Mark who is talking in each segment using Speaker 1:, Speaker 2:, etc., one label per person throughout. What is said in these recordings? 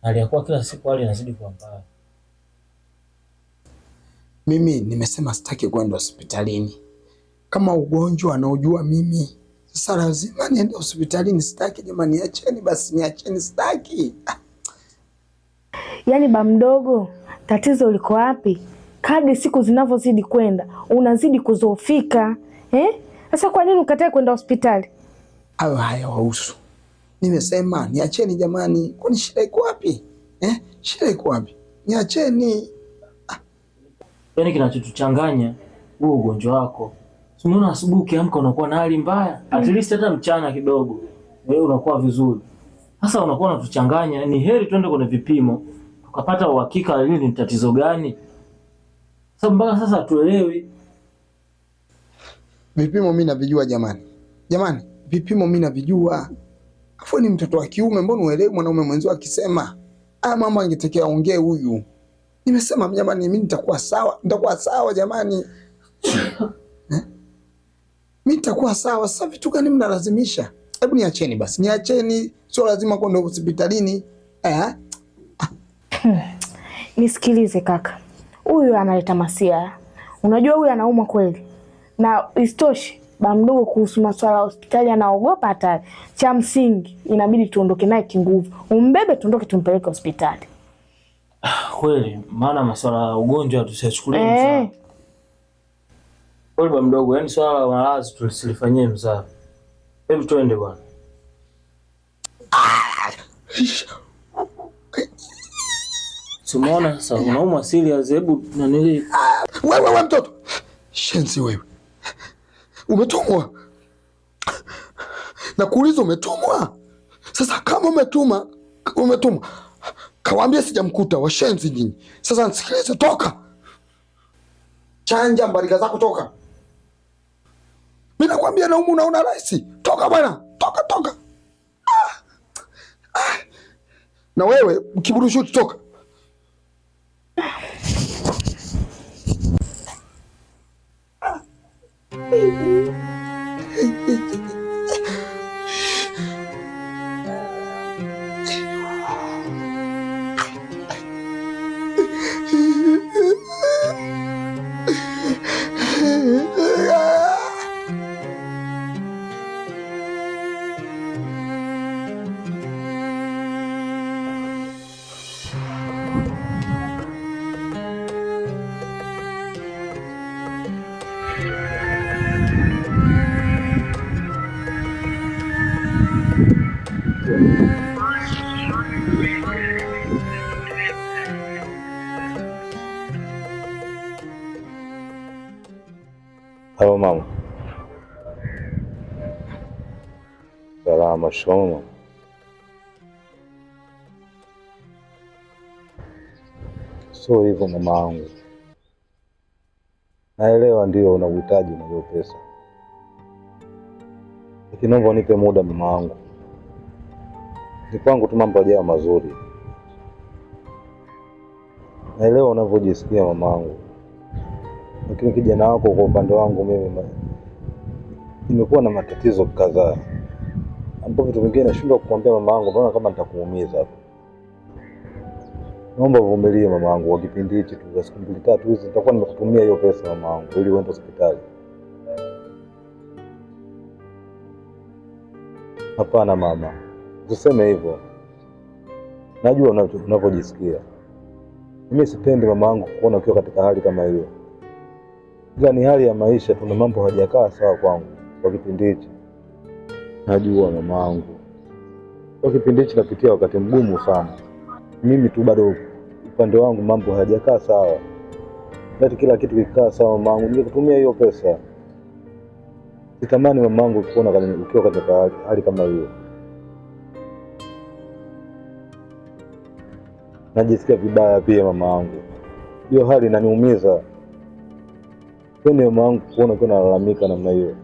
Speaker 1: Aliyakuwa kila siku hali inazidi kuwa mbaya.
Speaker 2: Mimi nimesema sitaki kwenda hospitalini. Kama ugonjwa anaojua mimi, sasa lazima niende hospitalini. Sitaki jamani, niacheni basi, niacheni, sitaki.
Speaker 3: Yaani ba mdogo, tatizo liko wapi? Kadri siku zinavyozidi kwenda unazidi kuzoofika. Sasa kwa nini ukatae kwenda hospitali?
Speaker 2: Hayo hayawahusu. Nimesema niacheni jamani, kwani shida iko wapi? Shida iko wapi? Niacheni.
Speaker 1: Yaani kinachotuchanganya huo ugonjwa wako. Unaona asubuhi ukiamka unakuwa na hali mbaya, at least hata mchana kidogo wewe unakuwa vizuri. Sasa unakuwa unatuchanganya, ni heri twende kwenye vipimo tukapata uhakika hili ni tatizo gani. Sababu mpaka sasa tuelewi.
Speaker 2: Vipimo mimi navijua jamani. Jamani, vipimo mimi navijua. Afu ni mtoto wa kiume, mbona uelewi mwanaume mwenzio akisema? Mama angetekea ongee huyu. Nimesema jamani, mimi nitakuwa sawa jamani. Mimi nitakuwa sawa. Sasa vitu gani mnalazimisha? Hebu niacheni basi, niacheni. Sio lazima kwenda hospitalini.
Speaker 3: Nisikilize kaka, huyu analeta masia. Unajua huyu anaumwa kweli, na istoshi ba mdogo kuhusu masuala ya hospitali anaogopa hatari. Cha msingi inabidi tuondoke naye kinguvu, umbebe tuondoke tumpeleke hospitali.
Speaker 1: Kweli, maana masuala ya ugonjwa tusiyachukulie mzaha. Kweli ba mdogo, yani swala la malazi tusilifanyie mzaha. Hebu tuende bwana. Simuona sasa unaumwa serious, hebu nanili.
Speaker 2: Wewe mtoto. Shenzi wewe. Umetumwa. Na kuuliza umetumwa. Sasa kama umetumwa. Kawaambia sijamkuta, washenzi nyinyi. Sasa nisikilize, toka. Chanja mbarika zako, toka. Mimi nakwambia na umu unaona rahisi. Toka bwana, toka. Na wewe kiburushuti, toka.
Speaker 4: Halo mama. Salama, shikamoo. Sio hivyo mama wangu. Naelewa ndio una uhitaji na hiyo pesa. Lakini naomba unipe muda mama wangu. Ni kwangu tu mambo yajawa mazuri. Naelewa unavyojisikia mama wangu. Lakini kijana wako kwa upande wangu mimi nimekuwa na matatizo kadhaa. Ambapo vitu vingine nashindwa kukuambia mama wangu, naona kama nitakuumiza. Naomba uvumilie mama wangu kwa kipindi hichi tu, kwa siku 2-3 hizi nitakuwa nimekutumia hiyo pesa mama wangu ili uende hospitali. Hapana mama. Usiseme hivyo. Najua unavyojisikia. Mimi sipendi mama wangu kuona ukiwa katika hali kama hiyo. Ila ni hali ya maisha, tuna mambo hajakaa sawa kwangu kwa kipindi hichi. Najua mama wangu. Kwa kipindi hichi napitia wakati mgumu sana. Mimi tu bado upande wangu mambo hajakaa sawa. Hata kila kitu kikaa sawa mama wangu, ningekutumia hiyo pesa. Sitamani mama wangu kuona ukiwa katika hali kama hiyo. Najisikia vibaya pia mama wangu. Hiyo hali inaniumiza. Kwani mama wangu kuona ukiwa unalalamika namna hiyo.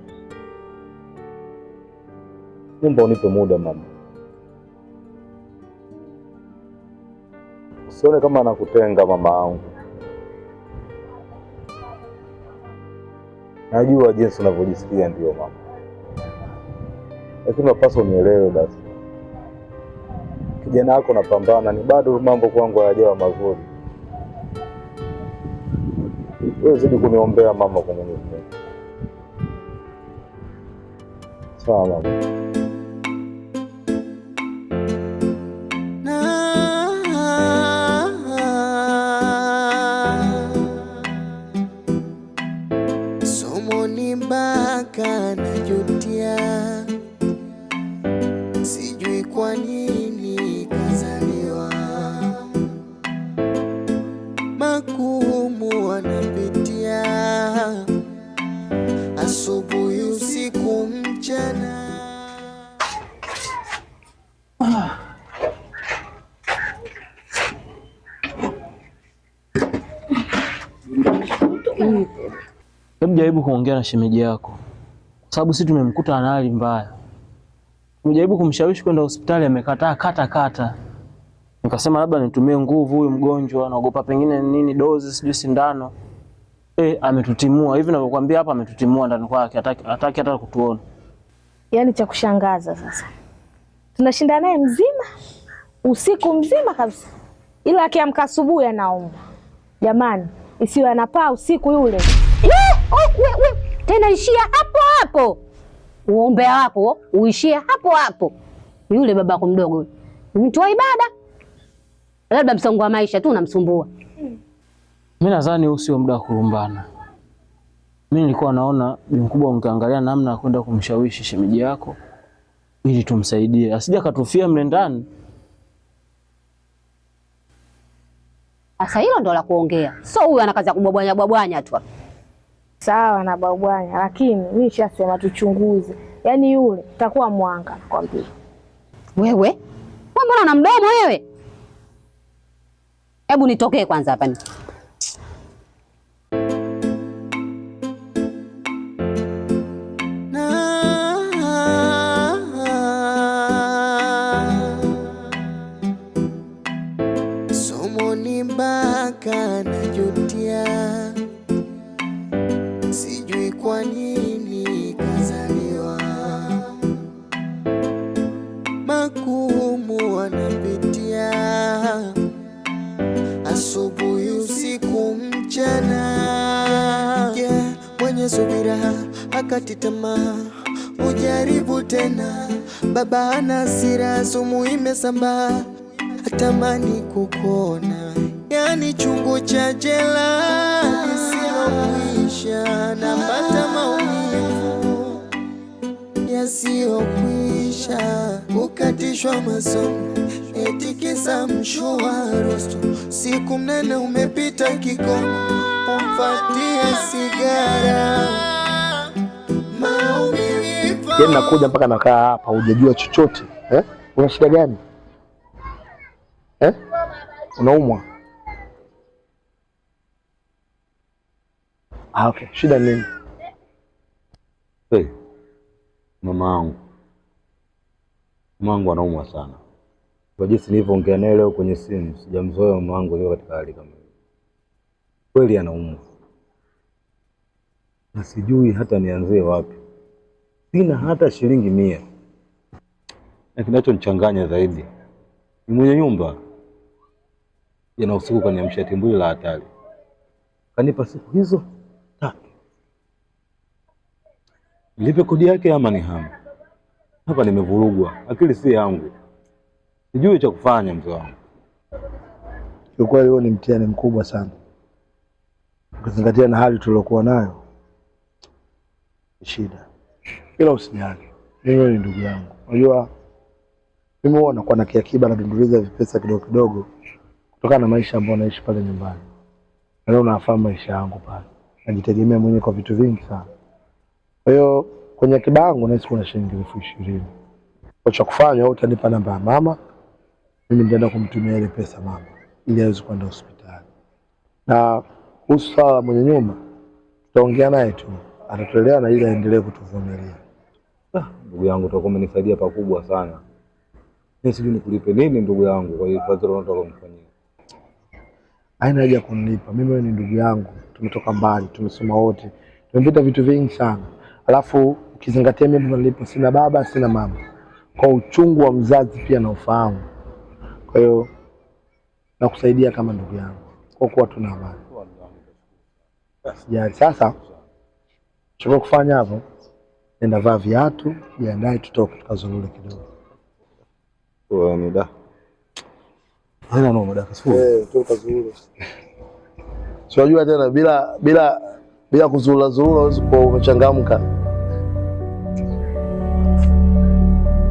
Speaker 4: Naomba unipe muda mama. Usione kama nakutenga mama wangu. Najua jinsi unavyojisikia ndio mama. Lakini unapaswa unielewe basi. kijana wako napambana, ni bado mambo kwangu hayajawa mazuri. Wewe zidi kuniombea mama kwa Mwenyezi Mungu. Sawa mama.
Speaker 5: Somo ni mpaka najutia, sijui kwa nini kazaliwa, magumu wanapitia, asubuhi usiku mchana.
Speaker 1: Hebu jaribu kuongea na shemeji yako, kwa sababu sisi tumemkuta ana hali mbaya. Tumejaribu kumshawishi kwenda hospitali, amekataa kata. Nikasema labda nitumie nguvu, huyu mgonjwa naogopa pengine nini, dozi sijui sindano. Ametutimua hivi ninavyokuambia hapa, ametutimua ndani kwake, hataki hata kutuona.
Speaker 3: Yaani cha kushangaza sasa, tunashinda naye mzima usiku mzima kabisa, ila akiamka asubuhi anaumwa. Jamani, isiwe anapaa usiku yule.
Speaker 6: Tena ishia hapo hapo, uombea wako uishie hapo hapo. Yule babako mdogo mtu wa ibada, labda msongo wa maisha tu unamsumbua.
Speaker 1: Mimi nadhani huu sio muda wa kurumbana. Mimi nilikuwa naona bi mkubwa ungeangalia namna ya kwenda kumshawishi shemeji yako ili tumsaidie asije katufia mle ndani.
Speaker 6: Sasa hilo ndo la kuongea, so huyu ana kazi ya kubwabwanya tu.
Speaker 3: Sawa na babwanya, lakini mimi nishasema tuchunguze. Yaani yule takuwa mwanga nakwambia.
Speaker 6: Wewe mbona una mdomo wewe? Hebu nitokee kwanza hapa ni.
Speaker 5: Somo ni mpaka najutia, sijui kwa nini kazaliwa, magumu wanapitia, asubuhi usiku mchana. Mwenye subira hakati tamaa, ujaribu tena. Baba ana hasira, sumu imesambaa, hatamani kukuona. Yani chungu cha jela lisilokwisha, napata maumivu yasiyokwisha, kukatishwa masomo eti kisa mshahara. Siku mnene umepita kikomo, umfatie sigara.
Speaker 2: Yaani nakuja mpaka nakaa hapa hujajua chochote eh? Una shida gani eh? Unaumwa? Okay, shida nini?
Speaker 4: Hey, mama wangu anaumwa sana. Kwa jinsi nilivyoongea naye leo kwenye simu, sijamzoea mama wangu leo katika hali kama hiyo. Kweli anaumwa. Na sijui hata nianzie wapi. Sina hata shilingi 100. Na kinachonichanganya zaidi ni mwenye nyumba yana usiku kaniamsha timbuli la hatari. Kanipa siku hizo 3. Nilipe kodi yake ama ni hamu. Hapa nimevurugwa, akili si yangu. Sijui cha kufanya mzee wangu.
Speaker 2: Kwa kweli huo ni mtihani mkubwa sana. Ukizingatia na hali tuliyokuwa nayo. Shida. Ila usijali. Mimi ni ndugu yangu. Unajua mimi huwa nakuwa na kiakiba na dunduliza vipesa kidogo kidogo kutokana na maisha ambayo naishi pale nyumbani. Na leo nafahamu maisha yangu pale. Najitegemea mwenyewe kwa vitu vingi sana. Kwa hiyo kwenye akiba yangu naishi kuna shilingi 20,000. Kwa cha kufanya wewe utanipa namba ya mama. Mimi nitaenda kumtumia ile pesa mama ili aweze kwenda hospitali. Na kuhusu swala mwenye nyumba tutaongea naye tu. Atatuelewa na ili aendelee kutuvumilia.
Speaker 4: Ndugu yangu utakuwa umenisaidia pakubwa sana. Mimi sijui nikulipe nini ndugu yangu kwa hiyo fadhila unataka kumfanyia.
Speaker 2: Haina haja kunilipa. Mimi ni ndugu yangu. Tumetoka mbali, tumesoma wote. Tumepita vitu vingi sana. Alafu ukizingatia mimi nilipo sina baba, sina mama. Kwa uchungu wa mzazi pia na ufahamu.
Speaker 7: Kwa hiyo nakusaidia kama ndugu yangu kwa kuwa tuna amani. Sijali. Sasa chukua kufanya hapo, nenda vaa viatu, jiandae tutoke tukazurure kidogo.
Speaker 4: Wewe ni da. Haina noma da kasifuri.
Speaker 7: Tukazurure. Si unajua tena bila kuzurura huwezi kuwa umechangamka.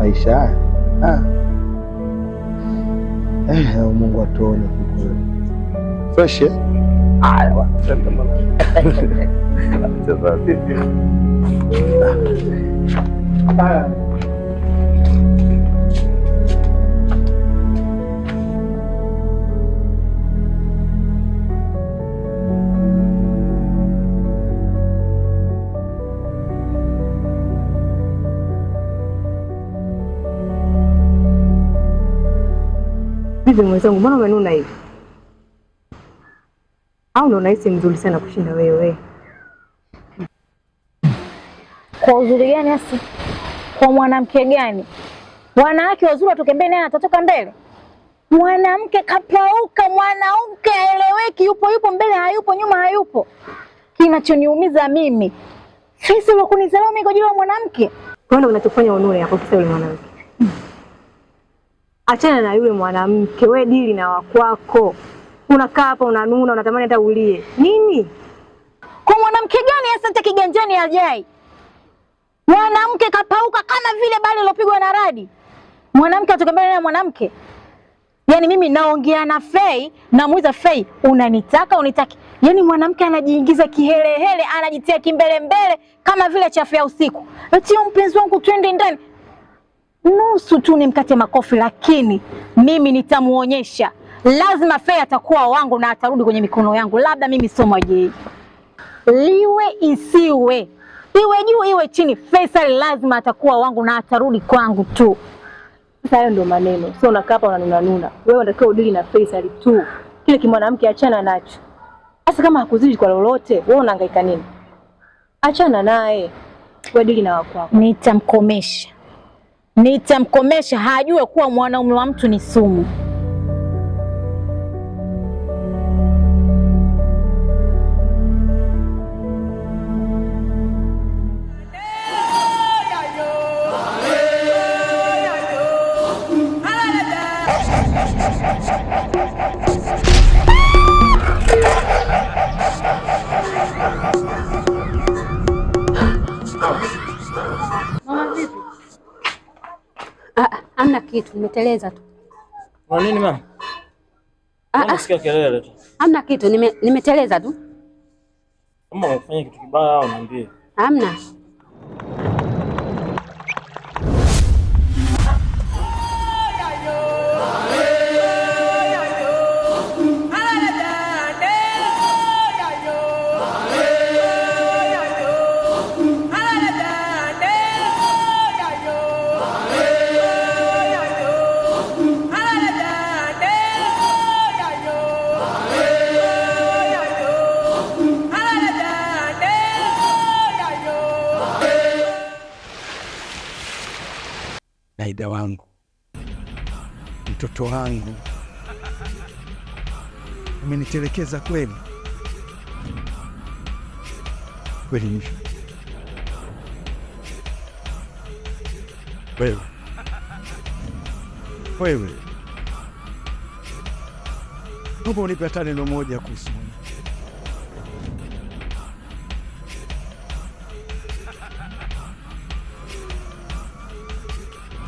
Speaker 7: Aisha. Mungu atuone kwa fresh. Haya bwana, twende mama.
Speaker 8: Vipi mwenzangu, mbona umenuna hivi? Au ndo unahisi mzuri sana kushinda wewe?
Speaker 3: Kwa uzuri gani hasa? Kwa mwanamke gani? Wanawake wazuri watoke mbele, naye atatoka mbele? Mwanamke kapauka, mwanamke aeleweki, yupo mbele hayupo, nyuma hayupo. Kinachoniumiza mimi sisi wa kunizalao mimi kwa ajili ya mwanamke.
Speaker 8: Kwa nini unachofanya unune hapo kisa yule mwanamke? Achana na yule mwanamke, wewe dili na wakwako. Unakaa hapa unanuna, unatamani hata ulie. Nini?
Speaker 3: Kwa mwanamke gani hasa hata kiganjani ajai? Mwanamke kapauka kama vile bale lilopigwa na radi. Mwanamke atoke mbele na mwanamke. Yaani mimi naongea na Fei, namuuliza Fei, unanitaka unitaki? Yaani mwanamke anajiingiza kihelehele, anajitia kimbele mbele kama vile chafu ya usiku. Eti mpenzi wangu twende ndani. Nusu tu nimkate makofi, lakini mimi nitamuonyesha. Lazima Fei atakuwa wangu na atarudi kwenye mikono yangu. Labda mimi somo je. Liwe isiwe. Iwe juu iwe chini, Faisal lazima atakuwa wangu na atarudi kwangu tu.
Speaker 8: Sasa hayo ndio maneno. Sio unakaa hapa unanuna. Wewe unatakiwa udili na Faisal tu. Kile kimwanamke achana nacho. Sasa kama hakuzidi kwa lolote, wewe unahangaika nini? Achana naye. Wewe dili na wako.
Speaker 3: Nitamkomesha hajue kuwa mwanaume wa mtu ni sumu.
Speaker 6: Hamna kitu, nimeteleza tu.
Speaker 1: Kwa nini mama? Nasikia kelele tu.
Speaker 6: Hamna kitu, nimeteleza tu.
Speaker 1: Kama umefanya kitu kibaya au niambie.
Speaker 6: Hamna.
Speaker 2: Naida wangu, mtoto wangu, umenitelekeza kweli kweli. Nisha wewe naomba unipe hata neno moja kuhusu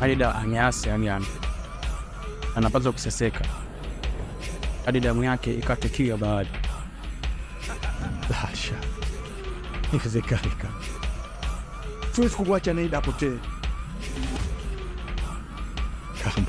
Speaker 9: Adida ameasi, yani anapaswa kuseseka hadi damu yake ikatekia baadhi.
Speaker 2: Hasha, iwezekani kama siwezi kukuacha Naida apotee. Kama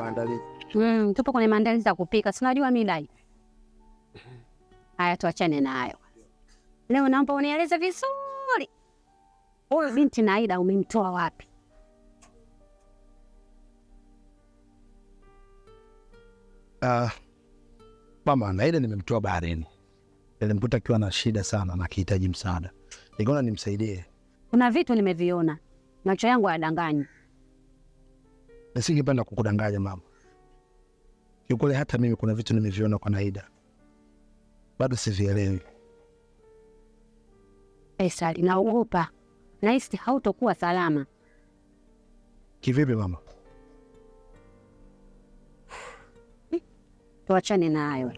Speaker 7: maandalizi.
Speaker 6: Tupo kwenye maandalizi ya kupika. Si unajua mimi dai. Haya, tuachane na hayo. Leo naomba unieleze vizuri. Huyu binti Naida umemtoa wapi?
Speaker 7: Mama, Naida nimemtoa baharini. Nilimkuta akiwa na shida sana na akihitaji msaada. Nikaona nimsaidie.
Speaker 6: Kuna vitu nimeviona. Macho yangu hayadanganyi.
Speaker 7: Nisingependa kukudanganya mama. Kiukweli hata mimi kuna vitu nimeviona kwa Naida. Bado sivielewi.
Speaker 6: Faisal, naogopa. Nahisi hautokuwa salama.
Speaker 7: Kivipi mama?
Speaker 6: Tuachane na hayo.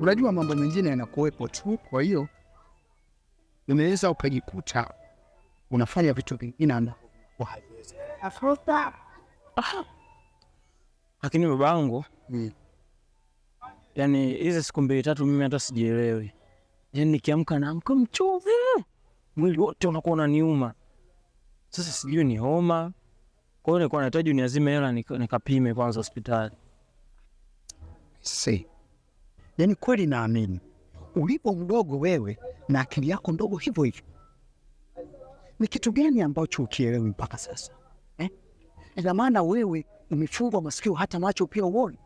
Speaker 2: Unajua mambo mengine yanakuwepo tu, kwa hiyo unaweza ukajikuta unafanya vitu vingine ambavyo haviwezi.
Speaker 1: Lakini babangu, yani hizi siku 2-3 mimi hata sijielewi. Yani nikiamka naamka mchovu. Mwili wote unakuwa unaniuma. Sasa sijui ni homa. Kwa hiyo nilikuwa nahitaji uniazime hela nikapime kwanza hospitali.
Speaker 2: Yani kweli naamini ulipo mdogo wewe na akili yako ndogo hivyo hivyo. Ni kitu gani ambacho ukielewi mpaka sasa? Ina maana wewe umefungwa masikio hata macho pia uone.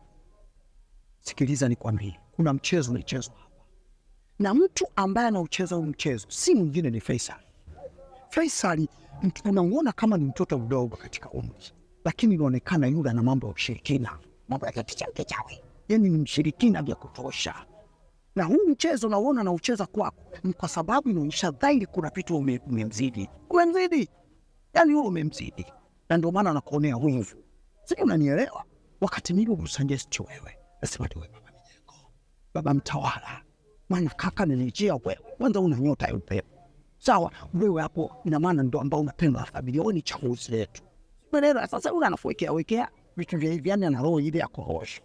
Speaker 2: Sikiliza nikwambie, kuna mchezo unachezwa hapa. Na mtu ambaye anaucheza huu mchezo si mwingine ni Faisal. Faisal unamuona kama ni mtoto mdogo katika umri, lakini inaonekana yule ana mambo ya ushirikina, mambo ya kichawi. Yani ni mshirikina vya kutosha. Na huu mchezo naona na ucheza kwako ni kwa sababu inaonyesha dhahiri kuna vitu umemzidi. Umemzidi. Yani wewe umemzidi. Na ndio maana anakuonea wivu. Sio, unanielewa? Wakati mimi usuggest wewe, nasema tu wewe baba Mijeko. Baba mtawala. Maana kaka nilijia wewe. Kwanza una nyota ya upepo. Sawa, wewe hapo ina maana ndio ambao unapenda familia. Wewe ni chaguzi letu. Umeelewa? Sasa wekea vitu vya hivi, yani ana roho ile ya korosho.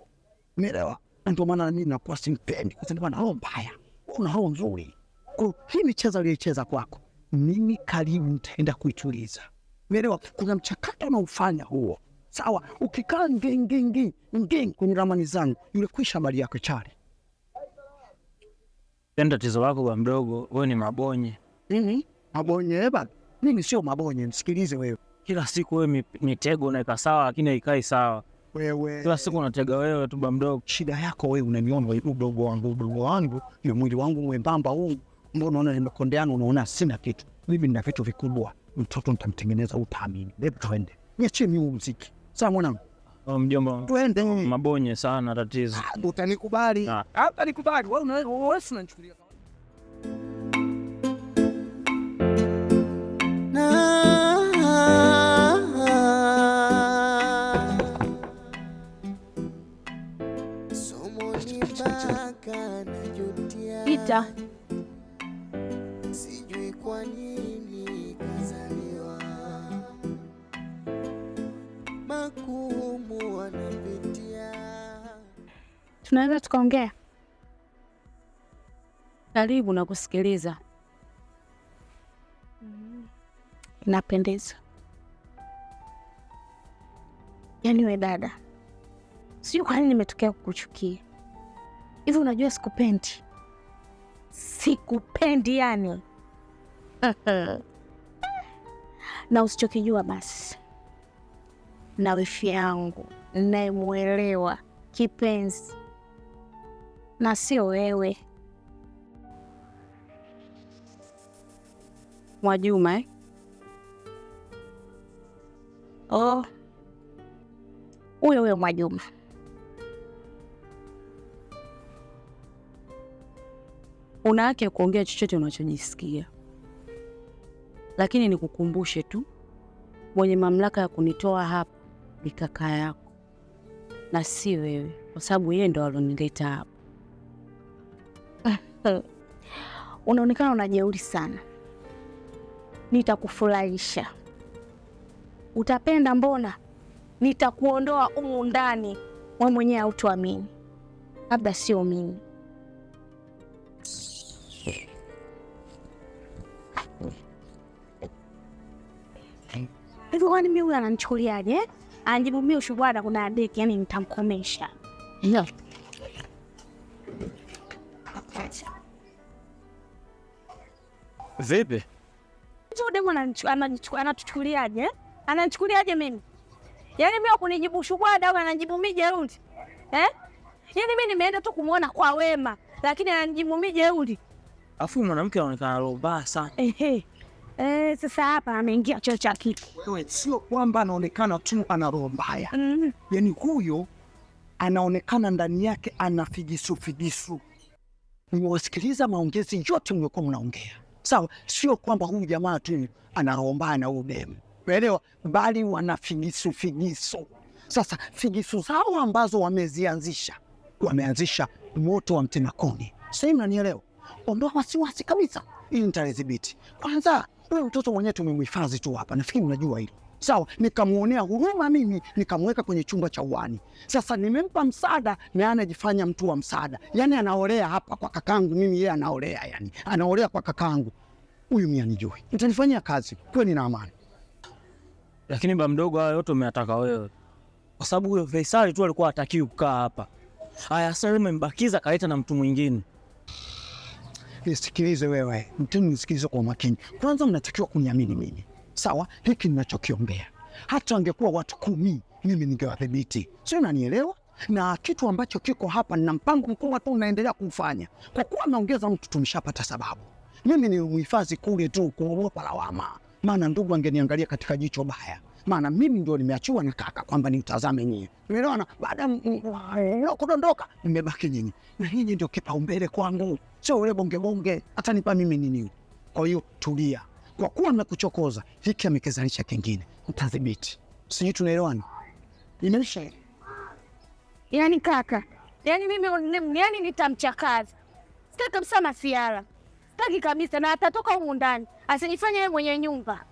Speaker 2: Umeelewa? Ndio maana mimi nakuwa simpendi. Kwa sababu ana roho mbaya. Una roho nzuri. Kwa hii michezo uliyocheza kwako, mimi karibu nitaenda kuituliza. Umeelewa? Kuna mchakato unaofanya huo. Sawa, ukikaa ngeng kwenye ramani zangu, yule kwisha mali yako chali.
Speaker 1: Tatizo lako kwa mdogo, wewe ni mabonye.
Speaker 2: Mabonye baba? Mimi sio mabonye, msikilize wewe.
Speaker 1: Kila siku wewe mitego unaweka sawa lakini haikai sawa.
Speaker 2: Wewe
Speaker 1: kila siku unatega wewe tu mdogo.
Speaker 2: Shida yako wewe unaniona wewe udogo wangu, ni mwili wangu mwembamba huu. Mbona unaona nimekondeana, unaona sina kitu. Mimi nina vitu vikubwa. Mtoto nitamtengeneza utaamini. Hebu twende. Niachie mimi muziki. Sawa mwanangu?
Speaker 1: Mjomba.
Speaker 2: Twende.
Speaker 1: Mabonye sana tatizo.
Speaker 2: Utanikubali. Hata nikubali. Wewe unanichukulia
Speaker 3: Pita.
Speaker 5: Sijui kwa nini kazaliwa, magumu wanapitia.
Speaker 3: Tunaweza tukaongea?
Speaker 6: Karibu na kusikiliza.
Speaker 3: Napendeza. Yaani we dada, sijui kwa nini nimetokea kukuchukia. Hivi unajua sikupendi. Sikupendi yani. Na usichokijua basi, na wifi yangu nayemuelewa kipenzi, na sio wewe
Speaker 6: Mwajuma
Speaker 3: huyo Mwajuma.
Speaker 6: Una haki ya kuongea chochote unachojisikia, lakini nikukumbushe tu, mwenye mamlaka ya kunitoa hapa ni kaka yako na si wewe, kwa sababu yeye ndo alonileta hapa.
Speaker 3: Unaonekana unajeuri sana. Nitakufurahisha, utapenda. Mbona nitakuondoa humu ndani. Wewe mwenyewe hautuamini, labda sio mimi. Hivyo kwani mimi huyu ananichukuliaje? Anajibu mimi ushubwada kuna deki, yani nitamkomesha. Ndio.
Speaker 9: Vipi?
Speaker 3: Hizo demo anatuchukuliaje? Ananichukuliaje mimi? Yaani mimi kunijibu ushubwada au anajibu mimi jeuri? Yaani mimi nimeenda tu kumuona kwa wema, lakini ananijibu mimi jeuri.
Speaker 1: Afu mwanamke anaonekana roho mbaya sana.
Speaker 3: Sasa hapa ameingia choo cha kitu.
Speaker 10: Wewe sio kwamba anaonekana tu ana roho mbaya. Yaani huyo anaonekana ndani yake ana figisu. Nimewasikiliza maongezi yote mliokuwa mnaongea. Sawa, sio kwamba huyu jamaa tu ana roho mbaya na huyu demu. Umeelewa? Bali wana figisu. Sasa figisu zao ambazo wameanzisha moto wa mtema kuni. Sasa mnanielewa? Ondoa wasiwasi kabisa. Ili nitadhibiti. Kwanza wewe mtoto mwenyewe tumemhifadhi tu hapa. Nafikiri unajua hilo. Sawa, nikamuonea huruma mimi, nikamweka kwenye chumba cha uani. Sasa nimempa msaada na anajifanya mtu wa msaada. Yaani anaolea hapa kwa kakangu, mimi yeye anaolea yani. Anaolea kwa kakangu. Huyu mimi anijui. Nitanifanyia kazi. Kwani na amani.
Speaker 1: Lakini baba mdogo, haya yote umeataka wewe. Kwa sababu huyo Faisal tu alikuwa hatakiwi kukaa hapa. Haya sasa umembakiza kaleta na mtu mwingine.
Speaker 10: Nisikilize wewe, nisikilize kwa makini. Kwanza mnatakiwa kuniamini mimi. Sawa, hiki ninachokiongea. Hata angekuwa watu 10, mimi ningewadhibiti. Sio, unanielewa? Na kitu ambacho kiko hapa na mpango mkubwa tu unaendelea kufanya. Kwa kuwa ameongeza mtu tumeshapata sababu. Mimi ni muhifadhi kule tu kuogopa lawama. Maana ndugu angeniangalia katika jicho baya. Maana mimi ndio nimeachiwa na kaka kwamba niutazame nyinyi. Umeelewana? Baada ya kudondoka nimebaki nyinyi. Na nyinyi ndio kipaumbele kwangu. Sio ule bonge. Hata nipa mimi nini. Kwa hiyo tulia. Kwa kuwa amekuchokoza, hiki amekezalisha kingine. Utadhibiti. Sijui tunaelewana? Imeisha.
Speaker 3: Yaani kaka, yaani mimi yaani nitamchakaza. Sitaki kabisa masiara. Sitaki kabisa, na atatoka humu ndani. Asinifanye yeye mwenye nyumba.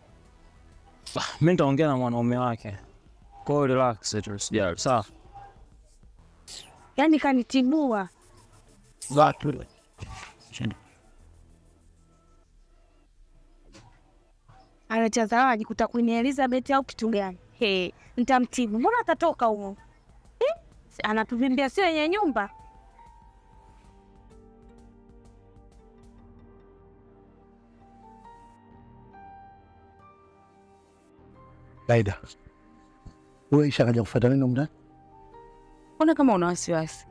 Speaker 1: Mimi nitaongea na mwanaume wake. Kwa hiyo relax tu, usijali. Sawa.
Speaker 3: Yaani kanitibua.
Speaker 1: Watu.
Speaker 3: Anacheza ajikuta Queen Elizabeth au kitu gani? Nitamtibu. Mbona atatoka huko? Anatuvimbia sio yenye nyumba.
Speaker 7: Laida, wewe Isha kaja kufuata nini mndani?
Speaker 11: Mbona kama una wasiwasi?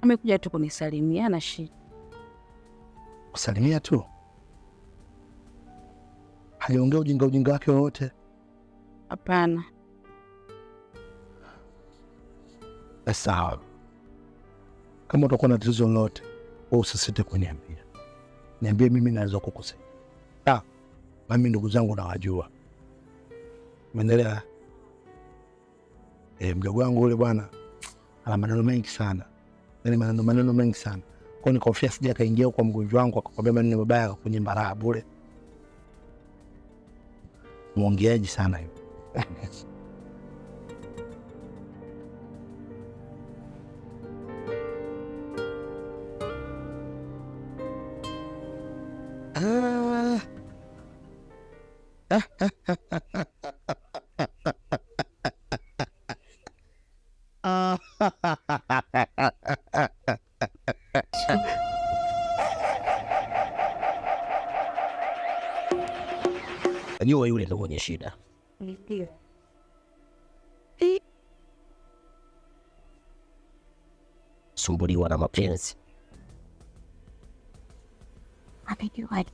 Speaker 11: Amekuja tu kunisalimia na shida.
Speaker 7: Kusalimia tu? Hajaongea ujinga wake wowote?
Speaker 11: Hapana.
Speaker 7: Sawa. Kama utakuwa na tatizo lolote, wewe usisite kuniambia. Niambie, mimi naweza kukusaidia. Mimi ndugu zangu nawajua. Umeelewa? Mdogo wangu yule bwana ana maneno mengi sana. Yaani maneno mengi sana. Kwa nikofia sija kaingia kwa mgonjwa wangu akakwambia maneno mabaya kwenye mbaraa bure. Muongeaji sana hiyo.
Speaker 12: Najua yule ndio mwenye shida.
Speaker 3: Ndio.
Speaker 12: Sumbuliwa na mapenzi.
Speaker 3: Amejuaje?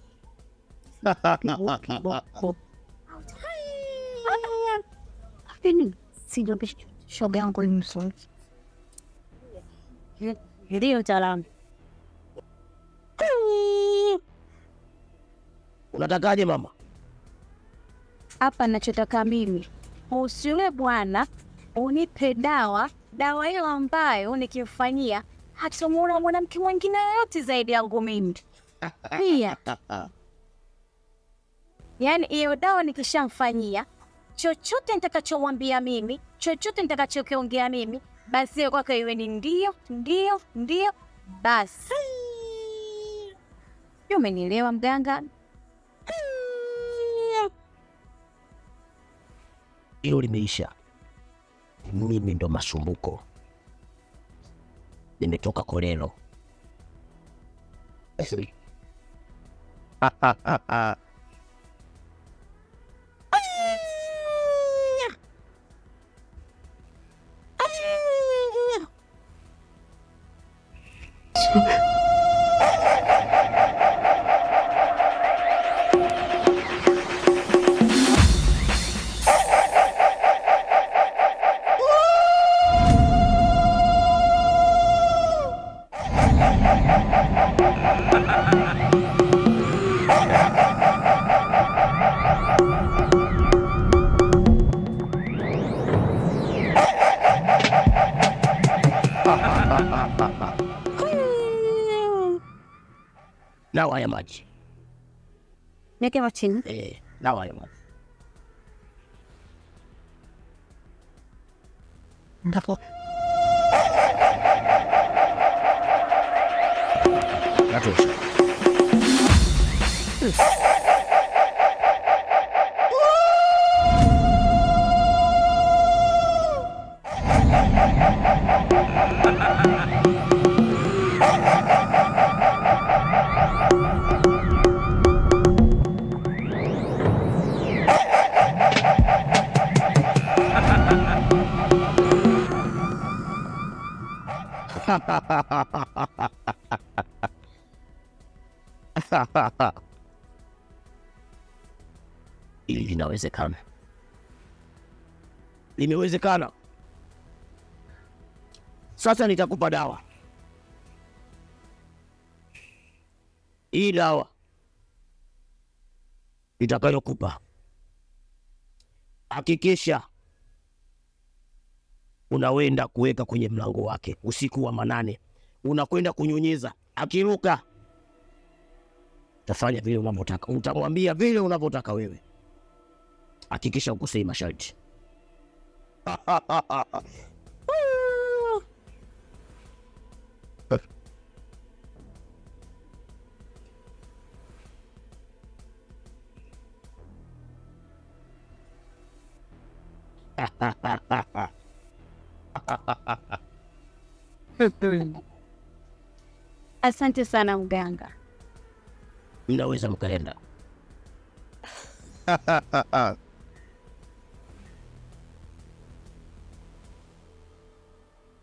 Speaker 3: Sijui shoga yangu ni mzuri. Ndio mtaalamu.
Speaker 12: Unatakaje mama?
Speaker 3: Hapa ninachotaka mimi, usiule bwana, unipe dawa hiyo ambayo nikifanyia hatamuona mwanamke mwingine yoyote zaidi yangu mimi. Pia. Yaani hiyo dawa nikishamfanyia
Speaker 6: chochote nitakachomwambia mimi, chochote nitakachokiongea mimi, basi kwake iwe ni ndio. Basi umenielewa mganga?
Speaker 12: Hilo limeisha. Mimi ndo Masumbuko, nimetoka Kolelo. Nawa haya maji.
Speaker 6: Niweke chini.
Speaker 12: Nawa haya maji. Ndako. Natosha. Hili linawezekana. Limewezekana. Sasa nitakupa dawa. Hii dawa nitakayokupa, hakikisha unawenda kuweka kwenye mlango wake usiku wa manane. Unakwenda kunyunyiza, akiruka utafanya vile unavyotaka, utamwambia vile unavyotaka wewe. Hakikisha ukosei masharti.
Speaker 6: Asante sana mganga.
Speaker 12: Mnaweza mkaenda.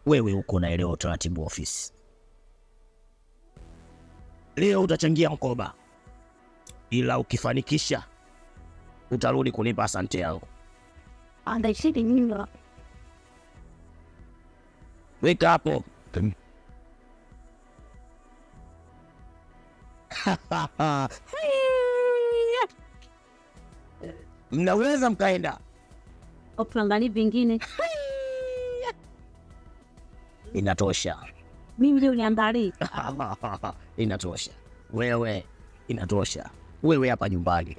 Speaker 12: Wewe uko naelewa utaratibu wa ofisi. Leo utachangia mkoba, ila ukifanikisha utarudi kunipa asante yangu.
Speaker 6: Andaishidi nini?
Speaker 12: Weka hapo. Mnaweza mkaenda.
Speaker 6: Upangali vingine.
Speaker 12: Inatosha.
Speaker 6: Mimi leo niandalie.
Speaker 12: Inatosha. Wewe inatosha. Wewe hapa nyumbani.